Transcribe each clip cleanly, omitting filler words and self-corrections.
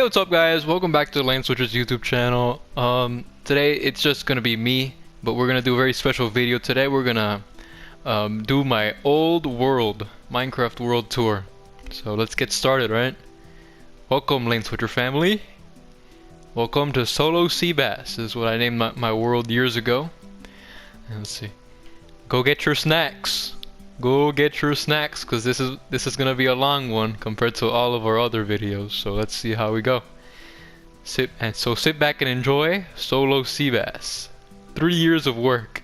What's up guys, welcome back to the Lane Switchers YouTube channel. Today it's just gonna be me, but we're gonna do a very special video. Today we're gonna do my old world, Minecraft world tour. So let's get started, right? Welcome Lane Switcher family. Welcome to Solo Sebas. This is what I named my world years ago. And let's see. Go get your snacks. Go get your snacks, because this is gonna be a long one compared to all of our other videos. So let's see how we go. Sit back and enjoy Solo Sebas. 3 years of work.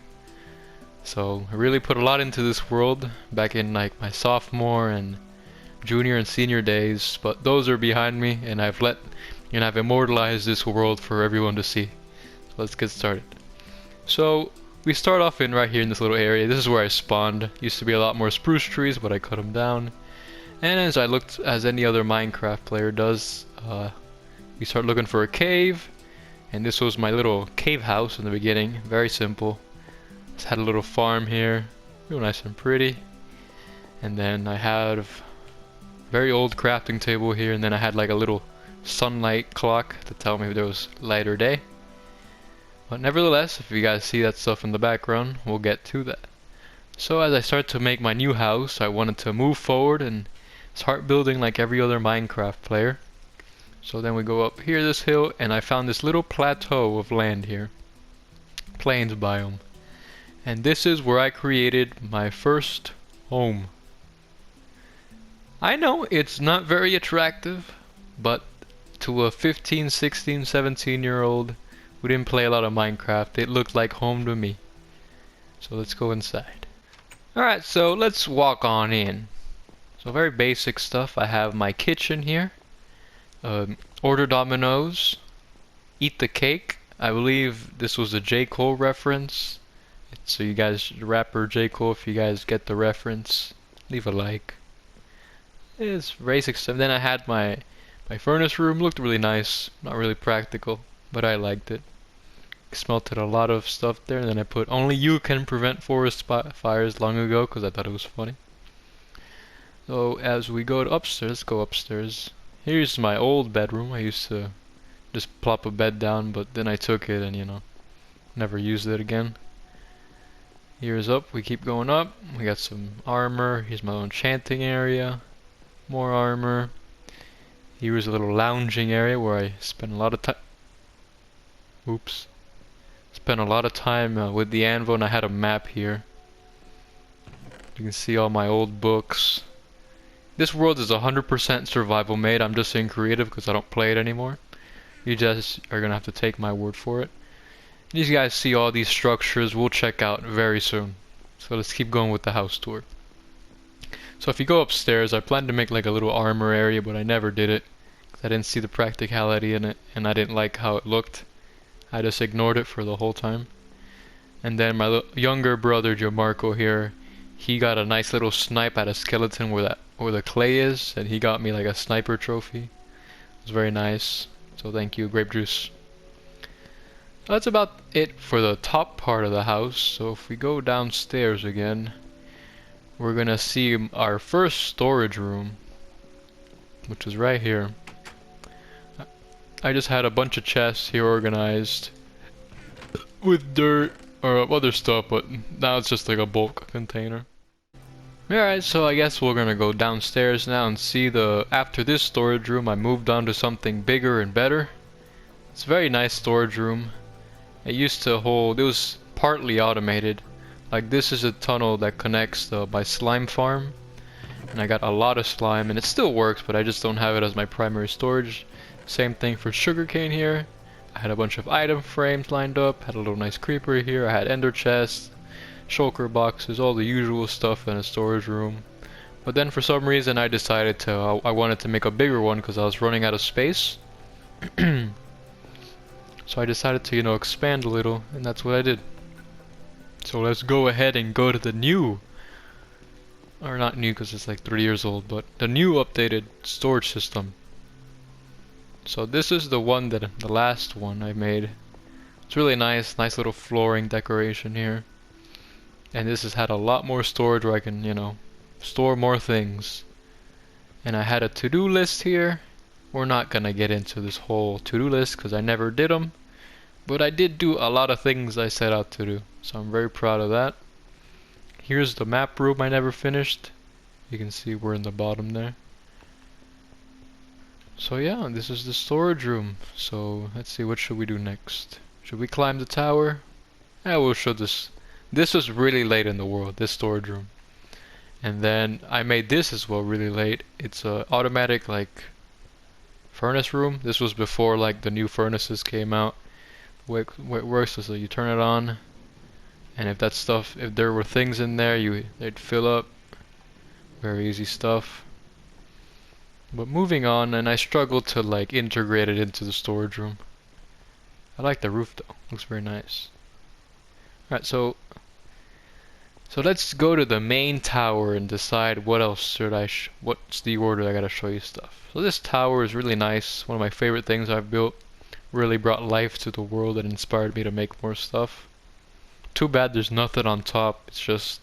So I really put a lot into this world back in like my sophomore and junior and senior days, but those are behind me, and I've immortalized this world for everyone to see. So let's get started. So we start off right here in this little area. This is where I spawned. Used to be a lot more spruce trees, but I cut them down. And as any other Minecraft player does, we start looking for a cave. And this was my little cave house in the beginning. Very simple. Just had a little farm here, real nice and pretty. And then I had a very old crafting table here. And then I had like a little sunlight clock to tell me if there was light or day. But nevertheless, if you guys see that stuff in the background, we'll get to that. So as I start to make my new house, I wanted to move forward and start building like every other Minecraft player. So then we go up here this hill, and I found this little plateau of land here. Plains biome. And this is where I created my first home. I know it's not very attractive, but to a 15, 16, 17-year-old who didn't play a lot of Minecraft, it looked like home to me. So let's go inside. Alright, so let's walk on in. So very basic stuff. I have my kitchen here. Order Dominoes. Eat the cake. I believe this was a J. Cole reference. So you guys, rapper J. Cole, if you guys get the reference, leave a like. It's basic stuff. Then I had my furnace room. Looked really nice. Not really practical, but I liked it. Smelted a lot of stuff there, and then I put "only you can prevent forest fires" long ago because I thought it was funny. So as we go upstairs, here's my old bedroom. I used to just plop a bed down, but then I took it and never used it again. Here's up. We keep going up. We got some armor. Here's my little enchanting area. More armor. Here's a little lounging area where I spend a lot of time. Oops. Spent a lot of time with the anvil, and I had a map here. You can see all my old books. This world is 100% survival made. I'm just saying creative because I don't play it anymore. You just are gonna have to take my word for it. These guys see all these structures we'll check out very soon. So let's keep going with the house tour. So if you go upstairs, I planned to make like a little armor area, but I never did it. I didn't see the practicality in it, and I didn't like how it looked. I just ignored it for the whole time. And then my younger brother Jamarco here, he got a nice little snipe at a skeleton where the clay is, and he got me like a sniper trophy. It was very nice. So thank you, grape juice. That's about it for the top part of the house. So if we go downstairs again, we're gonna see our first storage room, which is right here. I just had a bunch of chests here organized with dirt or other stuff, but now it's just like a bulk container. Alright, so I guess we're gonna go downstairs now and see after this storage room I moved on to something bigger and better. It's a very nice storage room. It was partly automated. Like this is a tunnel that connects my slime farm. And I got a lot of slime, and it still works, but I just don't have it as my primary storage. Same thing for sugarcane here. I had a bunch of item frames lined up, had a little nice creeper here, I had ender chests, shulker boxes, all the usual stuff in a storage room. But then for some reason I decided I wanted to make a bigger one because I was running out of space. So I decided to, expand a little, and that's what I did. So let's go ahead and go to the new, or not new because it's like 3 years old, but the new updated storage system. So this is the last one I made. It's really nice little flooring decoration here. And this has had a lot more storage where I can, store more things. And I had a to-do list here. we're not gonna get into this whole to-do list because I never did them. But I did do a lot of things I set out to do, so I'm very proud of that. Here's the map room I never finished. You can see we're in the bottom there. So yeah, this is the storage room. So let's see, what should we do next? Should we climb the tower? Yeah, we'll show this. This was really late in the world, this storage room. And then I made this as well really late. It's a automatic like furnace room. This was before like the new furnaces came out. The way it works is that you turn it on, and if there were things in there, they'd fill up. Very easy stuff. But moving on, and I struggled to like integrate it into the storage room. I like the roof though, looks very nice. Alright, so let's go to the main tower and decide what else should what's the order I gotta show you stuff. So this tower is really nice, one of my favorite things I've built. Really brought life to the world and inspired me to make more stuff. Too bad there's nothing on top, it's just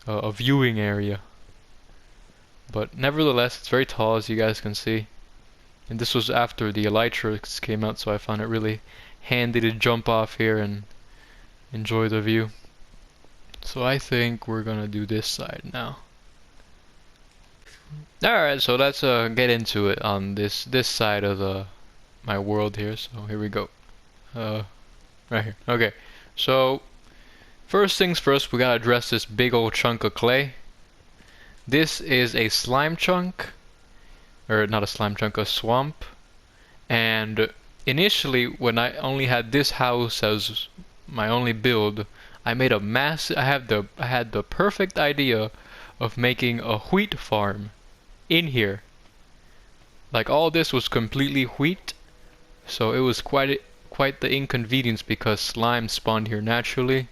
a viewing area. But nevertheless, it's very tall, as you guys can see. And this was after the elytras came out, so I found it really handy to jump off here and enjoy the view. So I think we're gonna do this side now. Alright, so let's get into it on this side of my world here. So here we go. Right here. Okay, so first things first, we gotta address this big old chunk of clay. This is a slime chunk, or not a slime chunk, a swamp. And initially, when I only had this house as my only build, I made a I had the perfect idea of making a wheat farm in here. Like all this was completely wheat, so it was quite the inconvenience because slime spawned here naturally.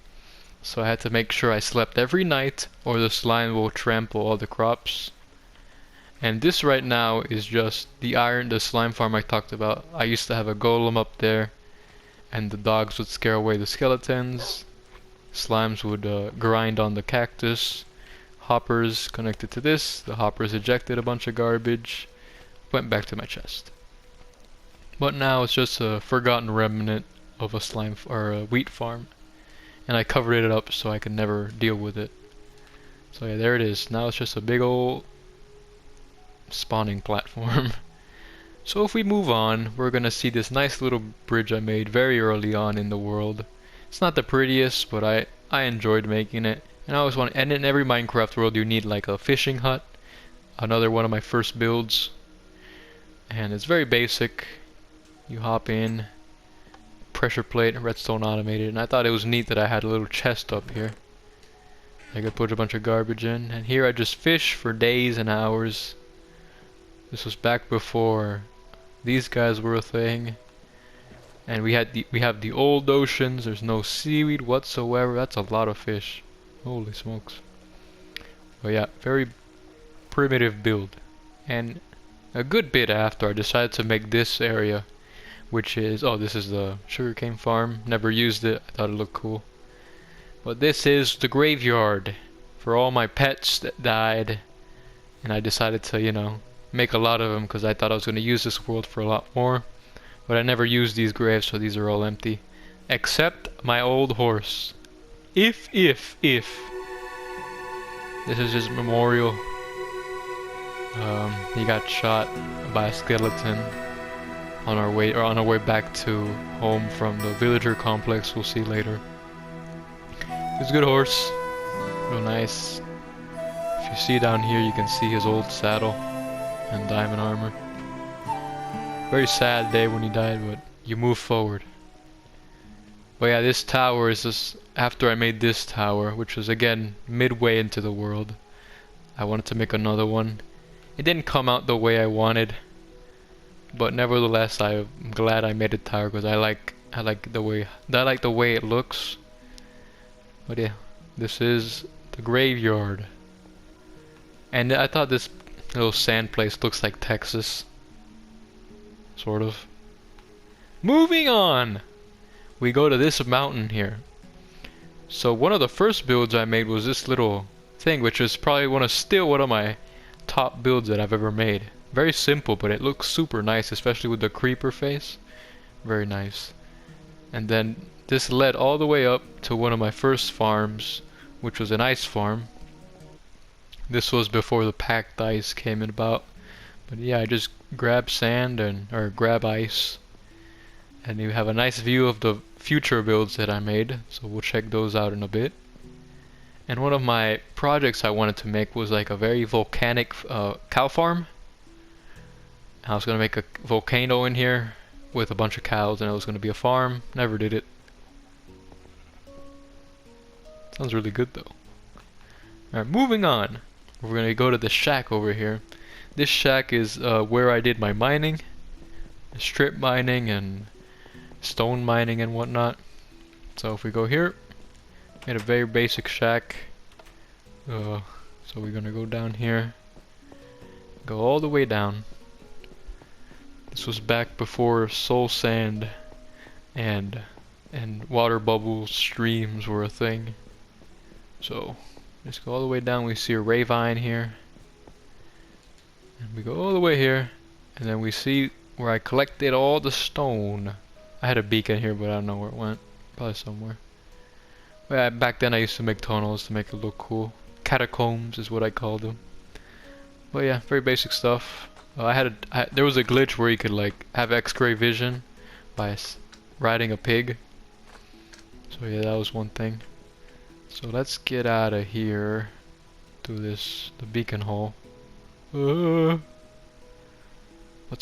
So I had to make sure I slept every night or the slime will trample all the crops. And this right now is just the slime farm I talked about. I used to have a golem up there, and the dogs would scare away the skeletons. Slimes would grind on the cactus. Hoppers connected to this. The hoppers ejected a bunch of garbage. Went back to my chest. But now it's just a forgotten remnant of a a wheat farm. And I covered it up so I could never deal with it. So yeah, there it is. Now it's just a big old spawning platform. So if we move on, we're gonna see this nice little bridge I made very early on in the world. It's not the prettiest, but I enjoyed making it. And I always and in every Minecraft world you need like a fishing hut. Another one of my first builds. And it's very basic. You hop in, pressure plate, redstone automated, and I thought it was neat that I had a little chest up here. I could put a bunch of garbage in, and here I just fish for days and hours. This was back before these guys were a thing. And we have the old oceans. There's no seaweed whatsoever. That's a lot of fish. Holy smokes. But yeah, very primitive build. And a good bit after I decided to make this area, which is, oh, this is the sugarcane farm. Never used it. I thought it looked cool. But this is the graveyard for all my pets that died. And I decided to, you know, make a lot of them because I thought I was going to use this world for a lot more. But I never used these graves, so these are all empty. Except my old horse. If. This is his memorial. He got shot by a skeleton on our way back to home from the villager complex. We'll see later. He's a good horse. Real nice. If you see down here, you can see his old saddle and diamond armor. Very sad day when he died, but you move forward. But yeah, this tower is just after I made this tower, which was again midway into the world. I wanted to make another one. It didn't come out the way I wanted, but nevertheless, I'm glad I made a tower because I like the way it looks. But yeah, this is the graveyard, and I thought this little sand place looks like Texas. Sort of. Moving on! We go to this mountain here. So one of the first builds I made was this little thing, which is probably one of my top builds that I've ever made. Very simple, but it looks super nice, especially with the creeper face. Very nice. And then this led all the way up to one of my first farms, which was an ice farm. This was before the packed ice came about. But yeah, I just grab sand or grab ice. And you have a nice view of the future builds that I made. So we'll check those out in a bit. And one of my projects I wanted to make was like a very volcanic cow farm. I was going to make a volcano in here with a bunch of cows, and it was going to be a farm. Never did it. Sounds really good though. Alright, moving on. We're going to go to the shack over here. This shack is where I did my mining. Strip mining and stone mining and whatnot. So if we go here, made a very basic shack. So we're going to go down here. Go all the way down. This was back before soul sand and water bubble streams were a thing. So let's go all the way down. We see a ravine here, and we go all the way here, and then we see where I collected all the stone. I had a beacon here, but I don't know where it went. Probably somewhere. But yeah, back then I used to make tunnels to make it look cool. Catacombs is what I called them. But yeah, very basic stuff. There was a glitch where you could like have X-ray vision by riding a pig. So yeah, that was one thing. So let's get out of here to the beacon hole. But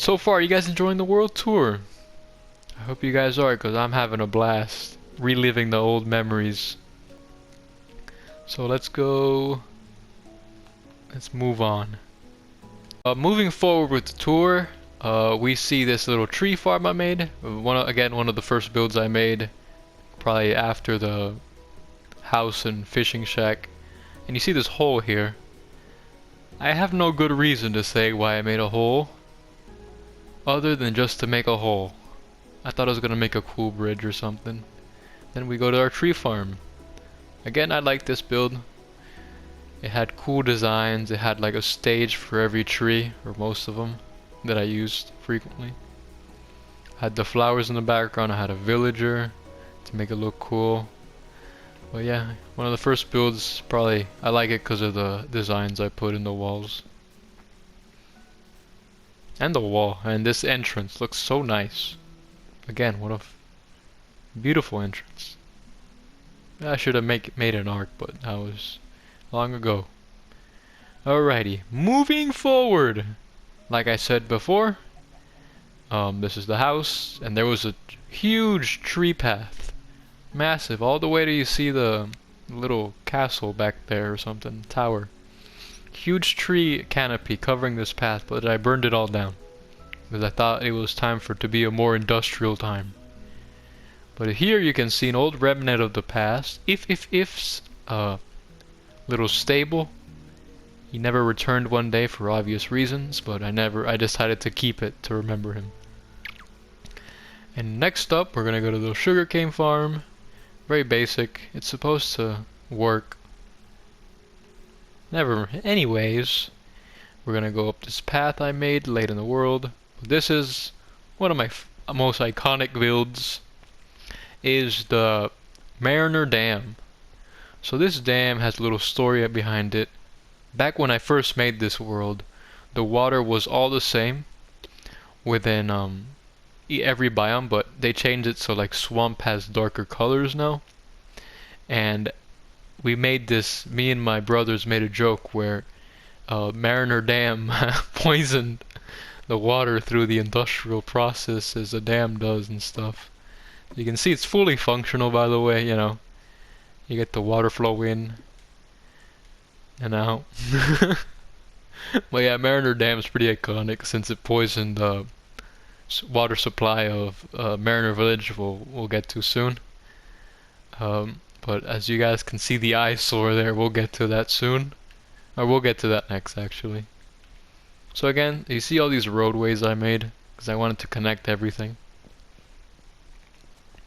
so far, you guys enjoying the world tour? I hope you guys are, because I'm having a blast reliving the old memories. So let's go. Let's move on. Moving forward with the tour, we see this little tree farm I made. One of the first builds I made, probably after the house and fishing shack. And you see this hole here. I have no good reason to say why I made a hole, other than just to make a hole. I thought I was gonna make a cool bridge or something. Then we go to our tree farm. Again, I like this build. It had cool designs. It had like a stage for every tree, or most of them, that I used frequently. I had the flowers in the background. I had a villager to make it look cool. But yeah, one of the first builds, probably, I like it because of the designs I put in the walls. And the wall, and this entrance looks so nice. Again, what a beautiful entrance. I should have made an arc, but that was long ago. Alrighty, moving forward. Like I said before, this is the house, and there was a huge tree path. Massive, all the way to you see the little castle back there or something, tower. Huge tree canopy covering this path, but I burned it all down. Because I thought it was time for it to be a more industrial time. But here you can see an old remnant of the past. If's little stable. He never returned one day for obvious reasons, but I decided to keep it to remember him. And next up, we're gonna go to the sugarcane farm. Very basic. It's supposed to work. Anyways, we're gonna go up this path I made late in the world. This is one of my most iconic builds. Is the Mariner Dam. So this dam has a little story behind it. Back when I first made this world, the water was all the same within every biome, but they changed it so like swamp has darker colors now. And we made this, me and my brothers made a joke where Mariner Dam poisoned the water through the industrial process as a dam does and stuff. You can see it's fully functional, by the way, you know. You get the water flow in and out. But yeah, Mariner Dam is pretty iconic since it poisoned the water supply of Mariner Village, we'll get to soon. But as you guys can see the eyesore there, we'll get to that soon. Or we'll get to that next, actually. So again, you see all these roadways I made, because I wanted to connect everything.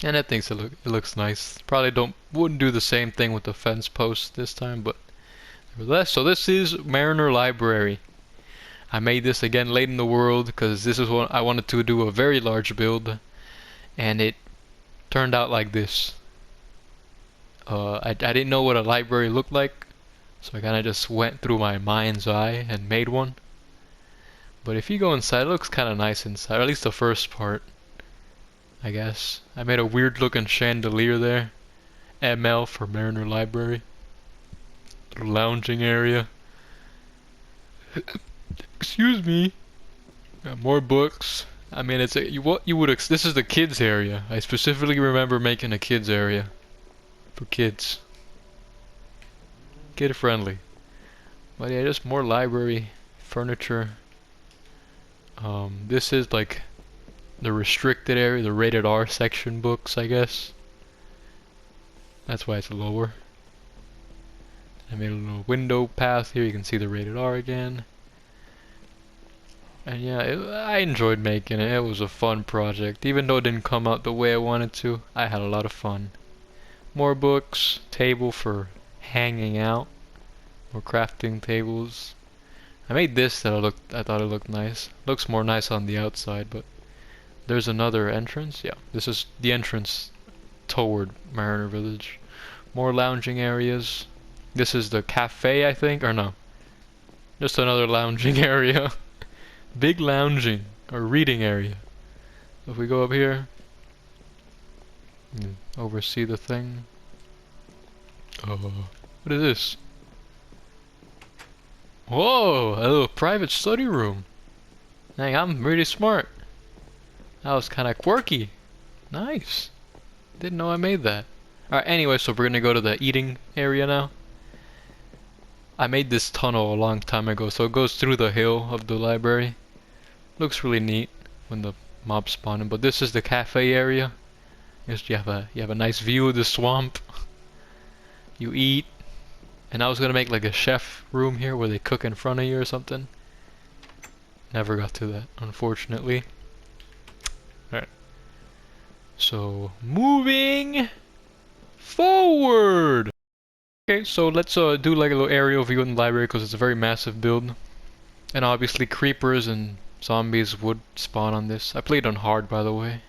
And I think it looks nice. Probably wouldn't do the same thing with the fence posts this time, but nevertheless. So this is Mariner Library. I made this again late in the world because this is what I wanted to do, a very large build, and it turned out like this. I didn't know what a library looked like, so I kind of just went through my mind's eye and made one. But if you go inside, it looks kind of nice inside, or at least the first part, I guess. I made a weird looking chandelier there. ML for Mariner Library. Little lounging area. Excuse me. Got more books. I mean, it's what you would. This is the kids area. I specifically remember making a kids area for kids, kid friendly. But yeah, just more library furniture. This is like the restricted area, the rated R section books, I guess. That's why it's lower. I made a little window path here. You can see the rated R again. And yeah, I enjoyed making it. It was a fun project. Even though it didn't come out the way I wanted to, I had a lot of fun. More books, table for hanging out, more crafting tables. I made this that I thought it looked nice. Looks more nice on the outside, but there's another entrance. Yeah, this is the entrance toward Mariner Village. More lounging areas. This is the cafe, I think, or no. Just another lounging area. Big lounging or reading area. If we go up here, oversee the thing. Oh, what is this? Whoa, a little private study room. Dang, I'm really smart. That was kind of quirky. Nice. Didn't know I made that. Alright, anyway, so we're gonna go to the eating area now. I made this tunnel a long time ago, so it goes through the hill of the library. Looks really neat when the mobs spawn in, but this is the cafe area. Just you have a nice view of the swamp. You eat, and I was gonna make like a chef room here where they cook in front of you or something. Never got to that, unfortunately. Alright. So moving forward. Okay, so let's do like a little aerial view in the library because it's a very massive build, and obviously creepers and zombies would spawn on this. I played on hard, by the way.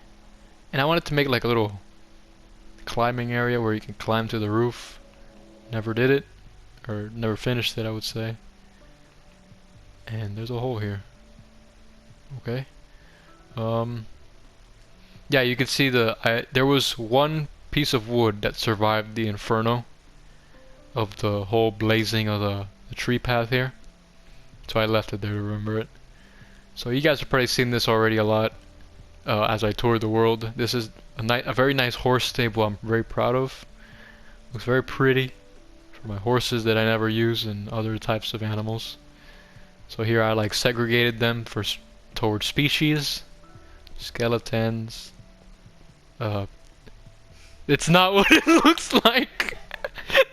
And I wanted to make like a little climbing area where you can climb to the roof. Never did it. Or never finished it, I would say. And there's a hole here. Okay. Yeah, you can see there was one piece of wood that survived the inferno of the whole blazing of the tree path here. So I left it there to remember it. So you guys have probably seen this already a lot as I toured the world. This is a very nice horse stable I'm very proud of. Looks very pretty for my horses that I never use and other types of animals. So here I like segregated them towards species, skeletons. It's not what it looks like.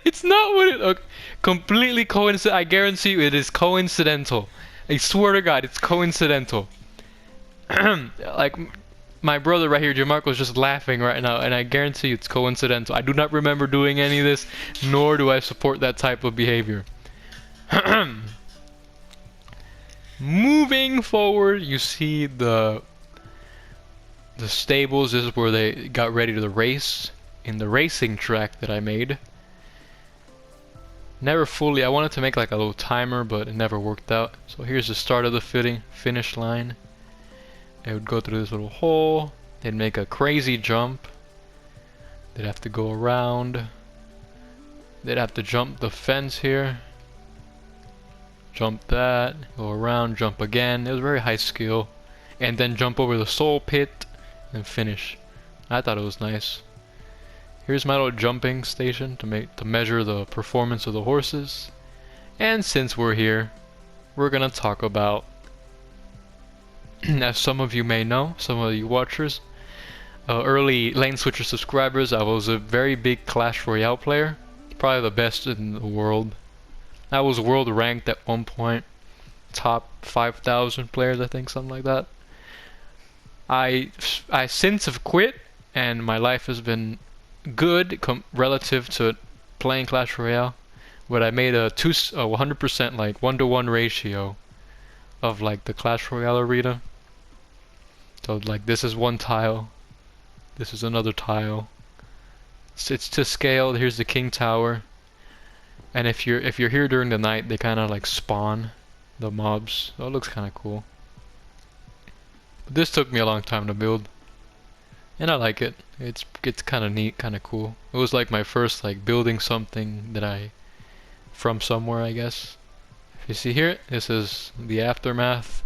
It's not what it looks. Completely coincidental. I guarantee you, it is coincidental. I swear to God, it's coincidental. Like, my brother right here, Jamarco, is just laughing right now, and I guarantee you it's coincidental. I do not remember doing any of this, nor do I support that type of behavior. Moving forward, you see the stables. This is where they got ready to race in the racing track that I made. Never fully, I wanted to make like a little timer, but it never worked out. So here's the start of the finish line. They would go through this little hole. They'd make a crazy jump. They'd have to go around. They'd have to jump the fence here. Jump that, go around, jump again. It was very high skill. And then jump over the soul pit and finish. I thought it was nice. Here's my little jumping station to measure the performance of the horses. And since we're here, we're gonna talk about, as some of you may know, some of you watchers, early Lane Switcher subscribers, I was a very big Clash Royale player. Probably the best in the world. I was world ranked at one point. Top 5,000 players, I think, something like that. I since have quit, and my life has been good relative to playing Clash Royale, but I made a 100% like 1-to-1 ratio of like the Clash Royale arena. So like this is one tile, this is another tile. It's to scale. Here's the King Tower, and if you're here during the night, they kind of like spawn the mobs. So it looks kind of cool. But this took me a long time to build, and I like it. It's kind of neat, kind of cool. It was like my first like building something that I from somewhere, I guess. If you see here, this is the aftermath.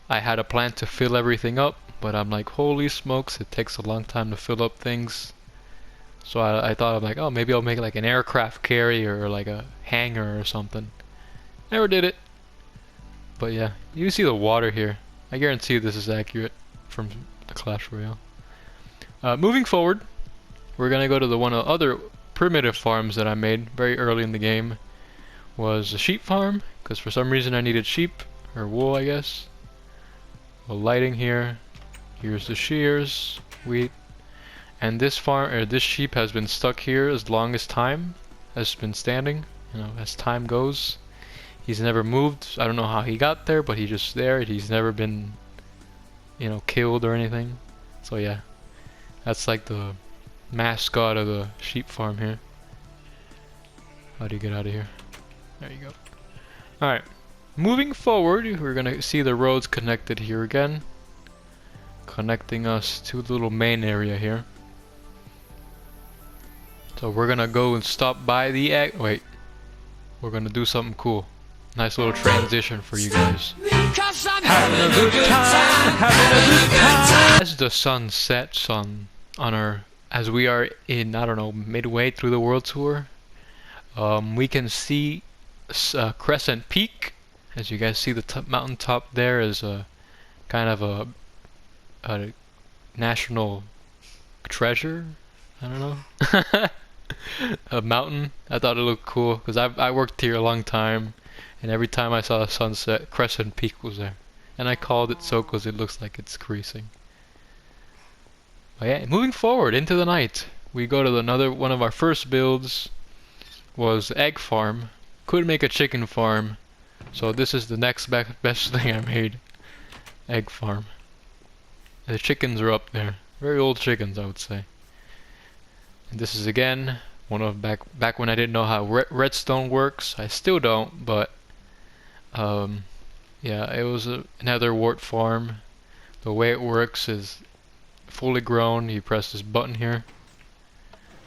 I had a plan to fill everything up, but I'm like, holy smokes, it takes a long time to fill up things. So I thought, I'm like, oh, maybe I'll make like an aircraft carrier or like a hangar or something. Never did it. But yeah, you see the water here. I guarantee this is accurate from the Clash Royale. Moving forward, we're gonna go to the one of the other primitive farms that I made very early in the game. Was a sheep farm, because for some reason I needed sheep, or wool I guess. Well, lighting here, here's the shears, wheat, and this farm, or this sheep has been stuck here as long as time has been standing, you know, as time goes. He's never moved. I don't know how he got there, but he's just there. He's never been, you know, killed or anything. So yeah, that's like the mascot of the sheep farm here. How do you get out of here? There you go. Alright, moving forward, we're gonna see the roads connected here again, connecting us to the little main area here. So we're gonna go and stop by the egg. Wait, we're gonna do something cool. Nice little transition for you guys. Having a good time, having a good time. As the sun sets on our, as we are in, I don't know, midway through the world tour, we can see Crescent Peak. As you guys see, the mountain top there is a kind of a national treasure. I don't know. A mountain. I thought it looked cool because I worked here a long time, and every time I saw a sunset, Crescent Peak was there, and I called it so because it looks like it's creasing. But yeah, moving forward into the night, we go to another one of our first builds. Was egg farm. Couldn't make a chicken farm, so this is the next best thing I made. Egg farm. The chickens are up there. Very old chickens, I would say. And this is again one of back when I didn't know how redstone works. I still don't, but yeah, it was another wart farm. The way it works is fully grown. You press this button here.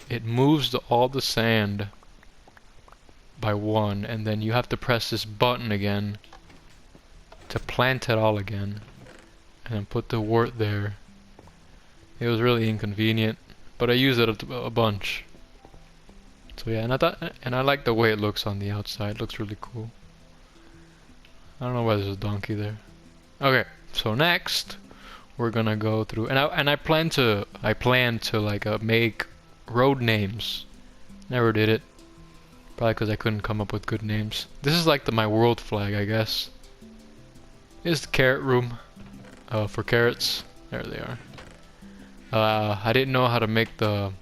It moves all the sand by one, and then you have to press this button again to plant it all again, and then put the wart there. It was really inconvenient, but I use it a bunch. So yeah, and I like the way it looks on the outside. It looks really cool. I don't know why there's a donkey there. Okay, so next we're gonna go through, and I plan to like make road names. Never did it. Probably because I couldn't come up with good names. This is like my world flag, I guess. Here's the carrot room for carrots. There they are. I didn't know how to make the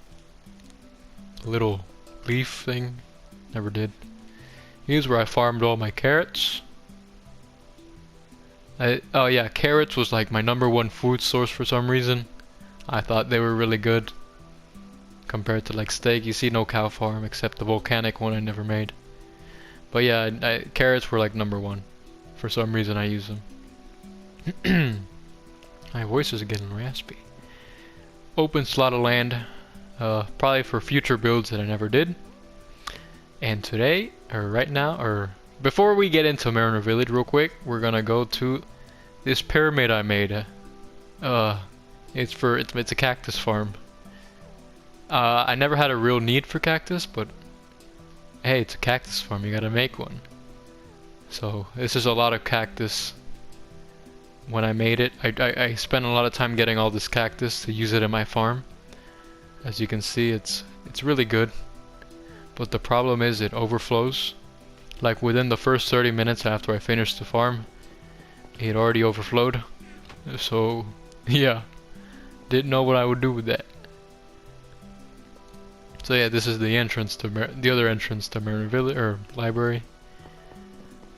little leaf thing. Never did. Here's where I farmed all my carrots. Oh yeah, carrots was like my #1 food source for some reason. I thought they were really good. Compared to like steak, you see no cow farm except the volcanic one I never made. But yeah, carrots were like #1. For some reason I use them. My voice is getting raspy. Open slot of land, probably for future builds that I never did. And today, or right now, or before we get into Mariner Village real quick, we're gonna go to this pyramid I made. It's a cactus farm. I never had a real need for cactus, but hey, it's a cactus farm, you gotta make one. So this is a lot of cactus. When I made it, I spent a lot of time getting all this cactus to use it in my farm. As you can see, it's really good. But the problem is it overflows. Like within the first 30 minutes after I finished the farm, it already overflowed. So yeah, didn't know what I would do with that. So yeah, this is the entrance to the other entrance to Mariner Village or library.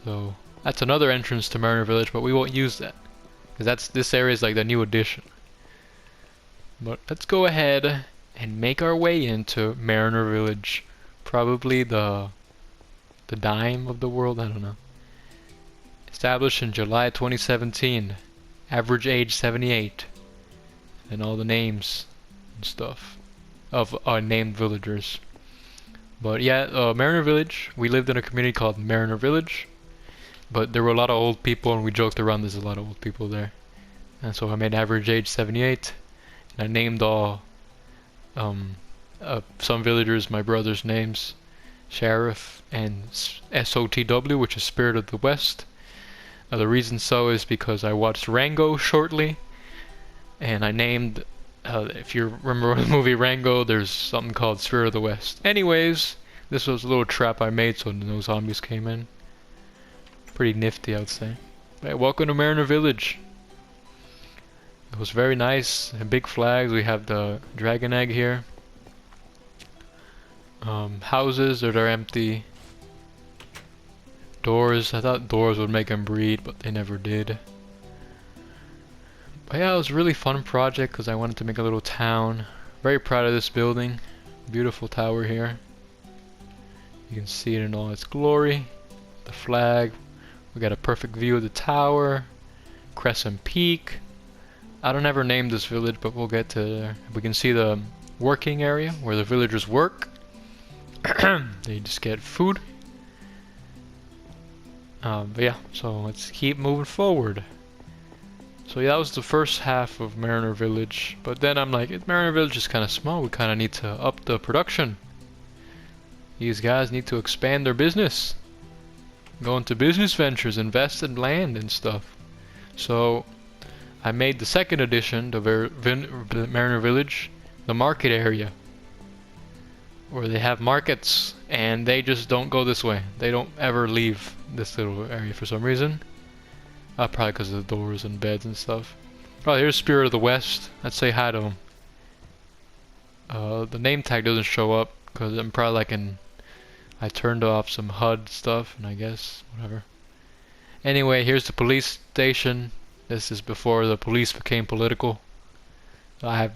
So That's another entrance to Mariner Village, but we won't use that. Because this area is like the new addition. But let's go ahead and make our way into Mariner Village. Probably the dime of the world, I don't know. Established in July 2017. Average age 78. And all the names and stuff of our named villagers. But yeah, Mariner Village, we lived in a community called Mariner Village. But there were a lot of old people, and we joked around there's a lot of old people there. And so I made average age 78. And I named all some villagers my brother's names. Sheriff and SOTW, which is Spirit of the West. The reason so is because I watched Rango shortly, and I named, if you remember the movie Rango, there's something called Spirit of the West. Anyways, this was a little trap I made so no zombies came in. Pretty nifty, I would say. Right, welcome to Mariner Village. It was very nice, and big flags. We have the dragon egg here. Houses that are empty. Doors, I thought doors would make them breed, but they never did. But yeah, it was a really fun project because I wanted to make a little town. Very proud of this building. Beautiful tower here. You can see it in all its glory. The flag. We got a perfect view of the tower. Crescent Peak. I don't ever name this village, but we'll get to there. We can see the working area where the villagers work. They just get food. But yeah, so let's keep moving forward. So yeah, that was the first half of Mariner Village. But then I'm like, Mariner Village is kind of small. We kind of need to up the production. These guys need to expand their business. Go into business ventures, invest in land and stuff. So I made the second edition, the Mariner Village, the market area. Where they have markets, and they just don't go this way. They don't ever leave this little area for some reason. Probably because of the doors and beds and stuff. Oh, here's Spirit of the West. Let's say hi to him. The name tag doesn't show up because I'm probably like I turned off some HUD stuff, and I guess whatever. Anyway, here's the police station. This is before the police became political. I have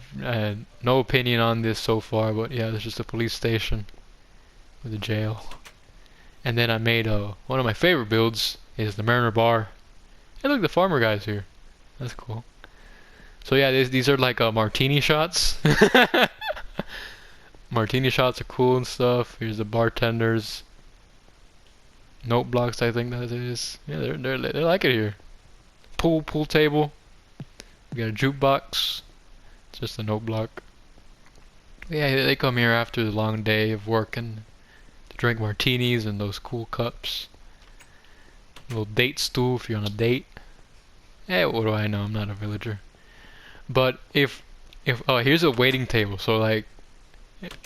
no opinion on this so far, but yeah, this is just a police station with a jail. And then I made one of my favorite builds is the Mariner Bar. Hey, look, the farmer guy's here. That's cool. So yeah, these are like martini shots. Martini shots are cool and stuff. Here's the bartenders. Note blocks, I think that is. Yeah, they like it here. Pool table. We got a jukebox. It's just a note block. Yeah, they come here after the long day of working to drink martinis and those cool cups. A little date stool if you're on a date. Eh, what do I know? I'm not a villager. But if oh, here's a waiting table. So like,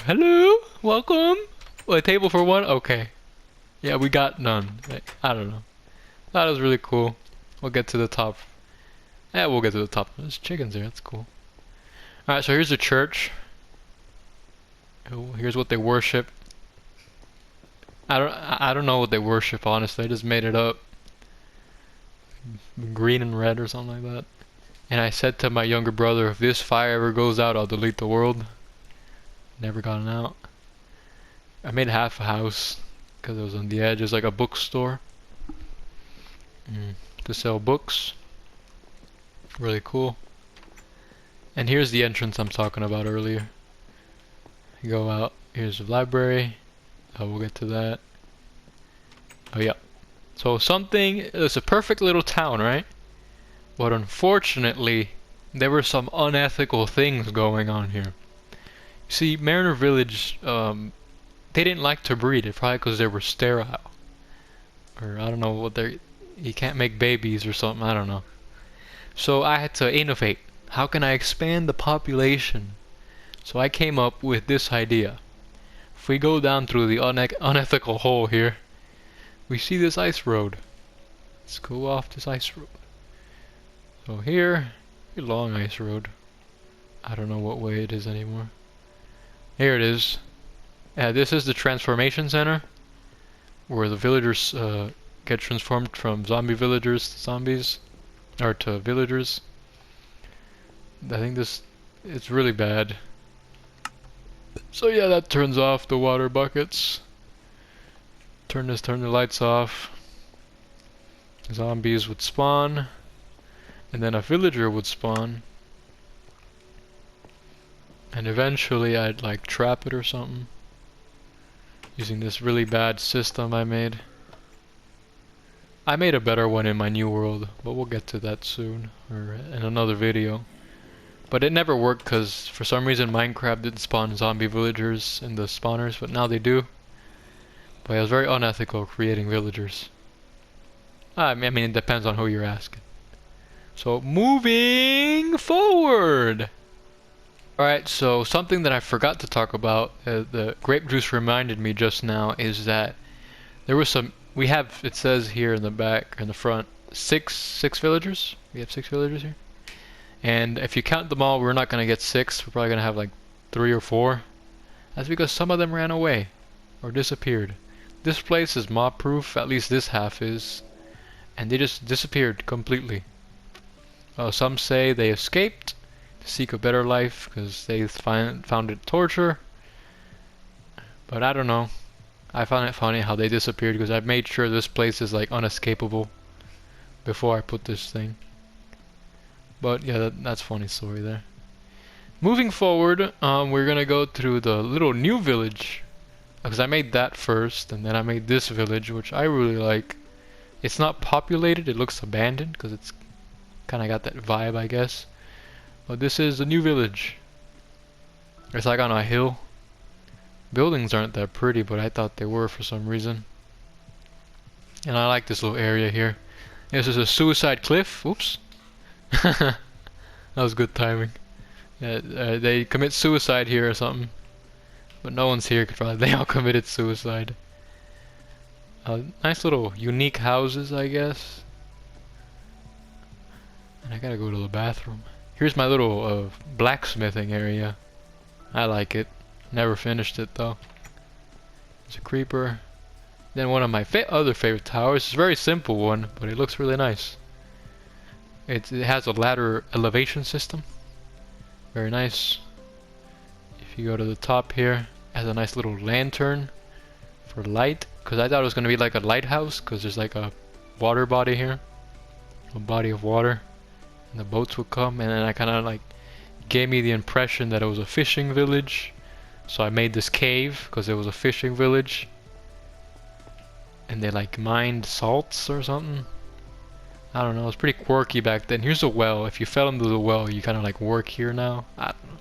hello, welcome. A table for one? Okay. Yeah, we got none. Like, I don't know. That was really cool. We'll get to the top. Yeah, we'll get to the top. There's chickens there. That's cool. Alright, so here's the church. Oh, here's what they worship. I don't know what they worship, honestly. I just made it up. Green and red or something like that. And I said to my younger brother, if this fire ever goes out, I'll delete the world. Never gotten out. I made half a house because it was on the edge. It's like a bookstore to sell books. Really cool. And here's the entrance I'm talking about earlier. You go out. Here's the library. We'll get to that. Oh yeah. So it's a perfect little town, right? But unfortunately, there were some unethical things going on here. You see, Mariner Village, they didn't like to breed. It probably because they were sterile. Or I don't know what you can't make babies or something, I don't know. So I had to innovate. How can I expand the population? So I came up with this idea. If we go down through the unethical hole here, we see this ice road. Let's go off this ice road. So here, a long ice road. I don't know what way it is anymore. Here it is. This is the transformation center, where the villagers get transformed from zombie villagers to zombies, or to villagers. I think this, it's really bad. So yeah, that turns off the water buckets. Turn the lights off. Zombies would spawn, and then a villager would spawn. And eventually I'd like trap it or something. Using this really bad system I made. I made a better one in my new world, but we'll get to that soon, or in another video. But it never worked because for some reason Minecraft didn't spawn zombie villagers in the spawners, but now they do. But it was very unethical creating villagers. I mean it depends on who you're asking. So moving forward! Alright, so something that I forgot to talk about, the grape juice reminded me just now, is that there was some, we have, it says here in the back, in the front, six villagers. We have 6 villagers here. And if you count them all, we're not going to get 6. We're probably going to have like 3 or 4. That's because some of them ran away or disappeared. This place is mob proof, at least this half is. And they just disappeared completely. Some say they escaped to seek a better life because they found it torture. But I don't know. I found it funny how they disappeared because I made sure this place is like unescapable before I put this thing. But yeah, that's funny story there. Moving forward, we're gonna go through the little new village because I made that first, and then I made this village, which I really like. It's not populated; it looks abandoned because it's kind of got that vibe, I guess. But this is the new village. It's like on a hill. Buildings aren't that pretty, but I thought they were for some reason. And I like this little area here. This is a suicide cliff. Oops. That was good timing. They commit suicide here or something. But no one's here, they all committed suicide. Nice little unique houses, I guess. And I gotta go to the bathroom. Here's my little blacksmithing area. I like it. Never finished it though. There's a creeper. Then one of my other favorite towers. It's a very simple one, but it looks really nice. It has a ladder elevation system. Very nice. If you go to the top here, it has a nice little lantern for light. Because I thought it was going to be like a lighthouse, because there's like a water body here. A body of water. And the boats would come, and then I kind of like gave me the impression that it was a fishing village. So I made this cave, because it was a fishing village. And they like mined salts or something. I don't know, it was pretty quirky back then. Here's a well. If you fell into the well, you kind of like work here now. I don't know.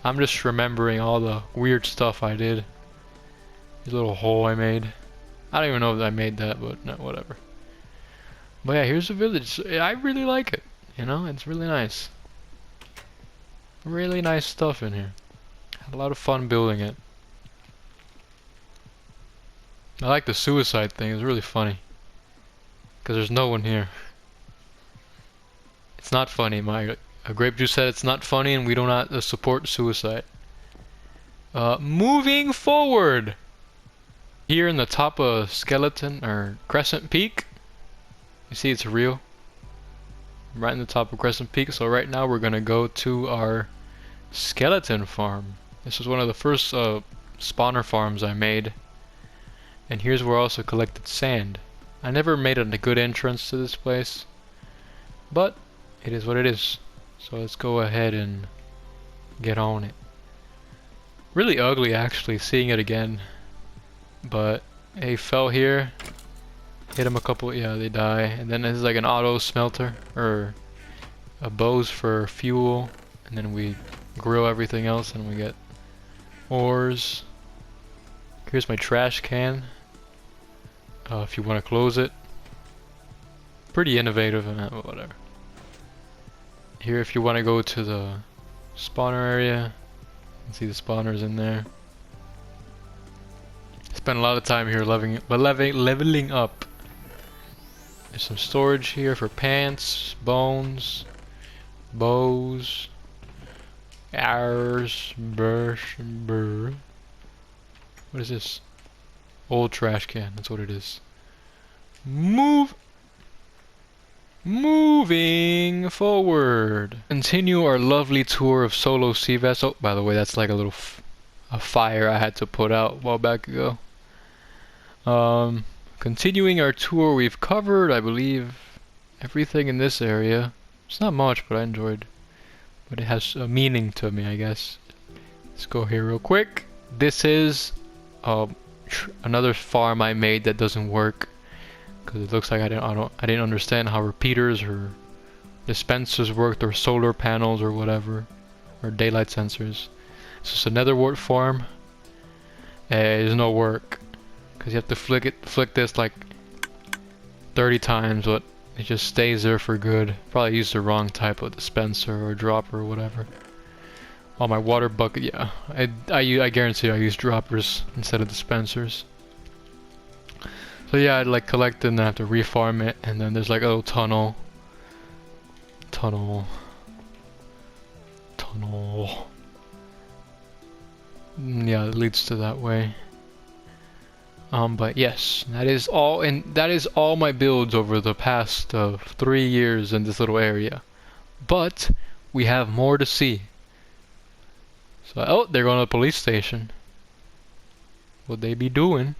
I'm just remembering all the weird stuff I did. This little hole I made. I don't even know if I made that, but no, whatever. But yeah, here's the village. I really like it. You know, it's really nice. Really nice stuff in here. Had a lot of fun building it. I like the suicide thing. It's really funny. Because there's no one here. It's not funny. Grape Juice said it's not funny and we do not support suicide. Moving forward! Here in the top of Skeleton, or Crescent Peak. You see it's real. Right in the top of Crescent Peak. So right now we're going to go to our Skeleton Farm. This was one of the first spawner farms I made. And here's where I also collected sand. I never made a good entrance to this place, but it is what it is. So let's go ahead and get on it. Really ugly actually seeing it again, but they fell here, hit them a couple, yeah, they die. And then this is like an auto smelter, or a bows for fuel, and then we grill everything else and we get ores. Here's my trash can. If you want to close it. Pretty innovative, but whatever. Here if you want to go to the spawner area, you can see the spawners in there. Spent a lot of time here leveling up. There's some storage here for pants, bones, bows, arrows, burr. What is this? Old trash can, that's what it is. Moving forward. Continue our lovely tour of solo Sebas. Oh, by the way, that's like a little a fire I had to put out a while back ago. Continuing our tour, we've covered, I believe, everything in this area. It's not much, but I enjoyed. But it has a meaning to me, I guess. Let's go here real quick. This is another farm I made that doesn't work because it looks like I didn't understand how repeaters or dispensers worked, or solar panels or whatever, or daylight sensors. It's just a nether wart farm. There's no work because you have to flick this like 30 times, but it just stays there for good. Probably used the wrong type of dispenser or dropper or whatever. Oh, my water bucket, yeah. I guarantee I use droppers instead of dispensers. So yeah, I'd like collect it and then I have to refarm it, and then there's like a little tunnel. Yeah, it leads to that way. But yes, that is all, and that is all my builds over the past 3 years in this little area. But we have more to see. So, oh, they're going to the police station. What they be doing?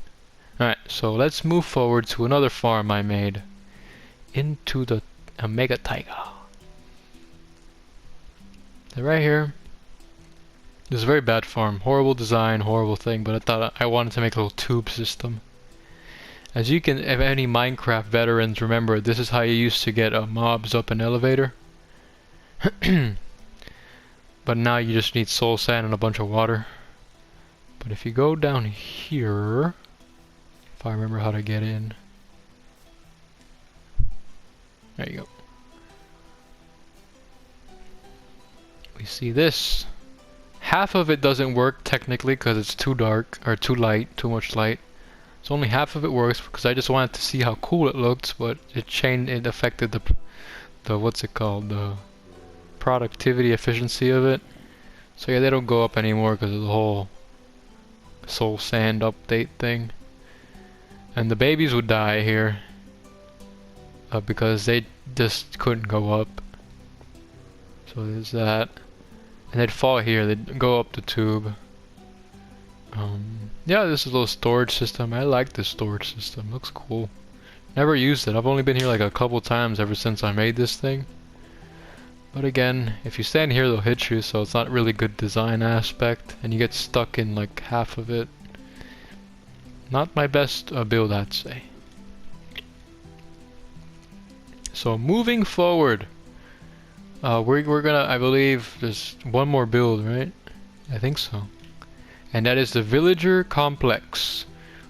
Alright, so let's move forward to another farm I made. Into the Mega Taiga. They're right here. This is a very bad farm. Horrible design, horrible thing, but I thought I wanted to make a little tube system. As you can, if any Minecraft veterans remember, this is how you used to get mobs up an elevator. But now you just need soul sand and a bunch of water. But if you go down here, if I remember how to get in. There you go. We see this. Half of it doesn't work technically because it's too dark, or too light, too much light. So only half of it works because I just wanted to see how cool it looked, but it affected the what's it called, the productivity, efficiency of it. So yeah, they don't go up anymore because of the whole soul sand update thing. And the babies would die here because they just couldn't go up. So there's that. And they'd fall here, they'd go up the tube. Yeah, this is a little storage system. I like this storage system, looks cool. Never used it, I've only been here like a couple times ever since I made this thing. But again, if you stand here they'll hit you, so it's not really good design aspect. And you get stuck in like half of it. Not my best build, I'd say. So moving forward. We're gonna, I believe, there's one more build, right? I think so. And that is the villager complex.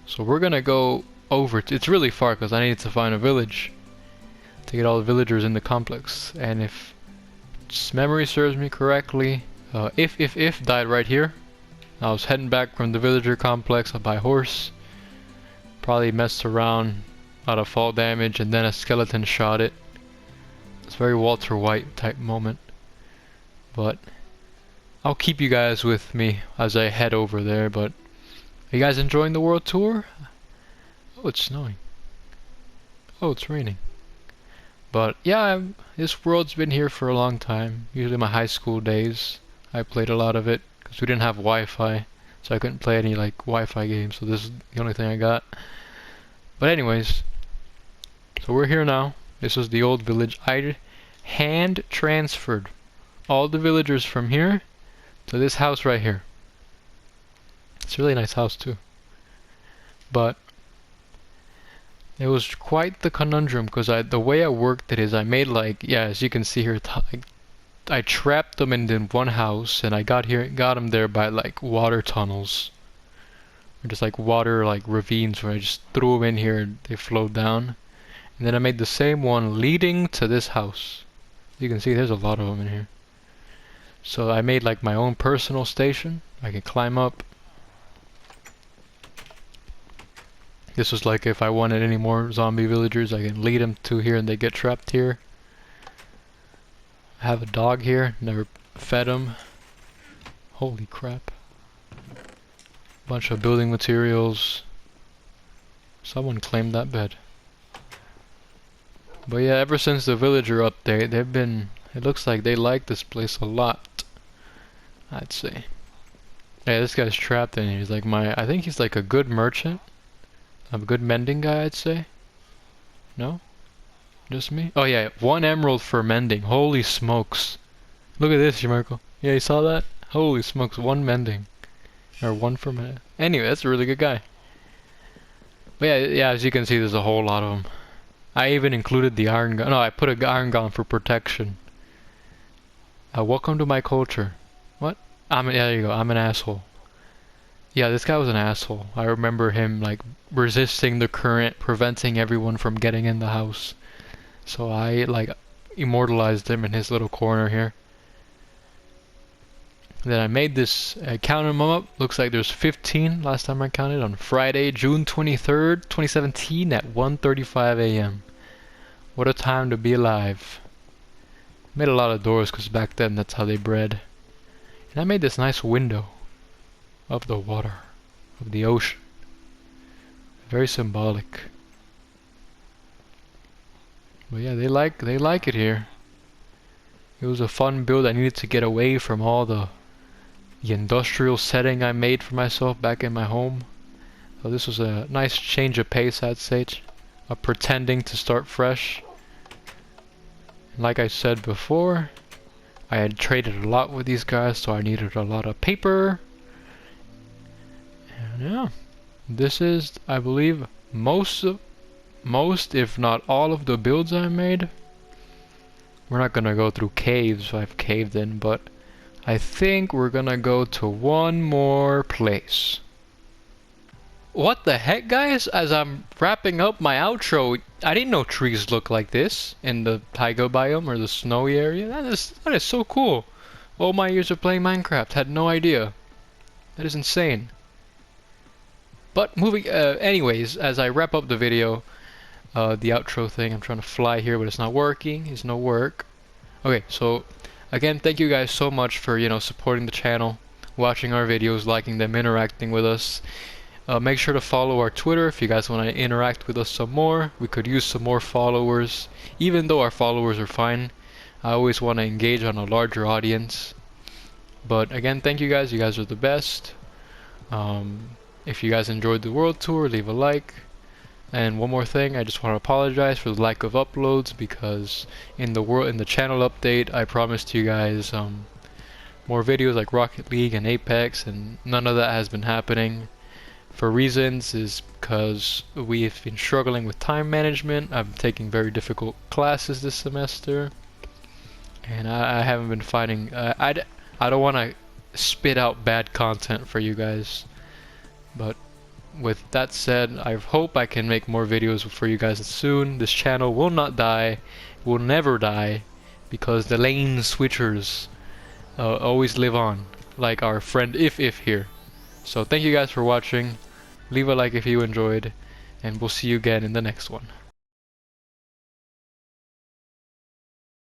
So we're gonna go over it's really far because I need to find a village to get all the villagers in the complex. And if memory serves me correctly, if died right here. I was heading back from the villager complex by horse. Probably messed around out of fall damage, and then a skeleton shot it. It's a very Walter White type moment. But I'll keep you guys with me as I head over there. But are you guys enjoying the world tour? Oh, it's snowing. Oh, it's raining. But yeah, this world's been here for a long time. Usually my high school days, I played a lot of it because we didn't have Wi-Fi, so I couldn't play any like Wi-Fi games. So this is the only thing I got. But anyways, so we're here now. This is the old village. I hand transferred all the villagers from here to this house right here. It's a really nice house too. But it was quite the conundrum because the way I worked it is I made like, yeah, as you can see here, I trapped them in one house, and I got them there by like water tunnels, or just like water like ravines where I just threw them in here and they flowed down. And then I made the same one leading to this house. You can see there's a lot of them in here. So I made like my own personal station. I can climb up. This was like if I wanted any more zombie villagers, I can lead them to here and they get trapped here. I have a dog here, never fed him. Holy crap. Bunch of building materials. Someone claimed that bed. But yeah, ever since the villager update, they've been, it looks like they like this place a lot, I'd say. Yeah, this guy's trapped in here. He's like I think he's like a good merchant. A good mending guy, I'd say. No? Just me? Oh yeah, 1 emerald for mending. Holy smokes. Look at this, Marco. Yeah, you saw that? Holy smokes, 1 mending. Or 1 for mending. Anyway, that's a really good guy. But yeah, as you can see, there's a whole lot of them. I even included the iron gun. No, I put a iron gun for protection. Welcome to my culture. What? Yeah, there you go. I'm an asshole. Yeah, this guy was an asshole. I remember him like resisting the current, preventing everyone from getting in the house. So I like immortalized him in his little corner here. Then I made this, I counted them up. Looks like there's 15 last time I counted on Friday, June 23rd, 2017 at 1:35 a.m. What a time to be alive. Made a lot of doors because back then that's how they bred. And I made this nice window of the water, of the ocean. Very symbolic. But yeah, they like it here. It was a fun build. I needed to get away from all the industrial setting I made for myself back in my home. So this was a nice change of pace, I'd say. Pretending to start fresh. Like I said before, I had traded a lot with these guys, so I needed a lot of paper. And yeah, this is, I believe, most if not all of the builds I made. We're not gonna go through caves I've caved in, but I think we're gonna go to one more place. What the heck, guys? As I'm wrapping up my outro, I didn't know trees look like this in the taiga biome or the snowy area. That is so cool. All my years of playing Minecraft, had no idea. That is insane. But moving, anyways, as I wrap up the video, the outro thing, I'm trying to fly here, but it's not working. It's no work. Okay, so again, thank you guys so much for, supporting the channel, watching our videos, liking them, interacting with us. Make sure to follow our Twitter if you guys want to interact with us some more. We could use some more followers. Even though our followers are fine, I always want to engage on a larger audience. But again, thank you guys. You guys are the best. If you guys enjoyed the world tour, leave a like. And one more thing, I just want to apologize for the lack of uploads, because in the channel update I promised you guys more videos like Rocket League and Apex, and none of that has been happening. For reasons is because we've been struggling with time management. I'm taking very difficult classes this semester, and I haven't been finding. I don't want to spit out bad content for you guys, but with that said, I hope I can make more videos for you guys soon. This channel will not die, will never die, because the lane switchers always live on, like our friend If here. So thank you guys for watching. Leave a like if you enjoyed, and we'll see you again in the next one.